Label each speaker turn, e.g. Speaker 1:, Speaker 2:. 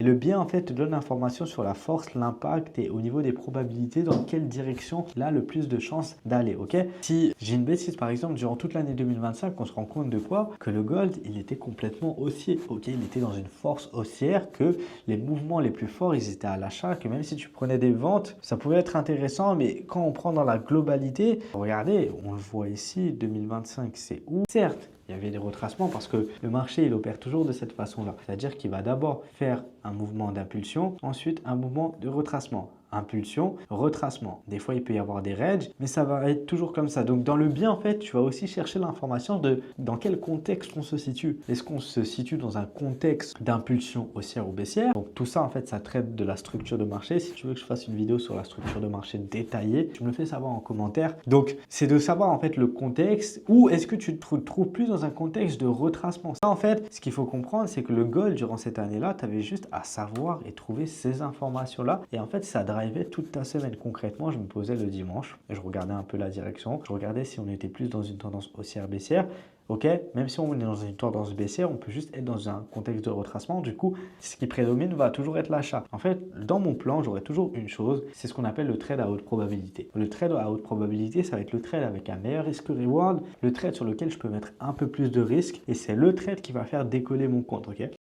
Speaker 1: le biais en fait te donne l'information sur la force, l'impact et au niveau des probabilités dans quelle direction il a le plus de chances d'aller, ok? Si j'ai une bêtise par exemple, durant toute l'année 2025, on se rend compte de quoi? Que le gold, il était complètement haussier, ok? Il était dans une force haussière, que les mouvements les plus forts, ils étaient à l'achat, que même si tu prenais des ventes, ça pouvait être intéressant, mais quand on prend dans la globalité, regardez, on le voit ici, 2025, c'est où? Certes, il y avait des retracements parce que le marché, il opère toujours de cette façon-là. C'est-à-dire qu'il va d'abord faire un mouvement d'impulsion, ensuite un mouvement de retracement. Impulsion, retracement. Des fois, il peut y avoir des raids, mais ça va être toujours comme ça. Donc, dans le bien, en fait, tu vas aussi chercher l'information de dans quel contexte on se situe. Est-ce qu'on se situe dans un contexte d'impulsion haussière ou baissière? Donc, tout ça, en fait, ça traite de la structure de marché. Si tu veux que je fasse une vidéo sur la structure de marché détaillée, tu me le fais savoir en commentaire. Donc, c'est de savoir, en fait, le contexte ou est-ce que tu te trouves plus dans un contexte de retracement? Ça, en fait, ce qu'il faut comprendre, c'est que le gold, durant cette année-là, tu avais juste à savoir et trouver ces informations-là. Et en fait, ça drivait toute ta semaine. Concrètement, je me posais le dimanche et je regardais un peu la direction. Je regardais si on était plus dans une tendance haussière-baissière. Ok, même si on est dans une tendance baissière, on peut juste être dans un contexte de retracement. Du coup, ce qui prédomine va toujours être l'achat. En fait, dans mon plan, j'aurai toujours une chose, c'est ce qu'on appelle le trade à haute probabilité. Le trade à haute probabilité, ça va être le trade avec un meilleur risque-reward, le trade sur lequel je peux mettre un peu plus de risque et c'est le trade qui va faire décoller mon compte. Ok.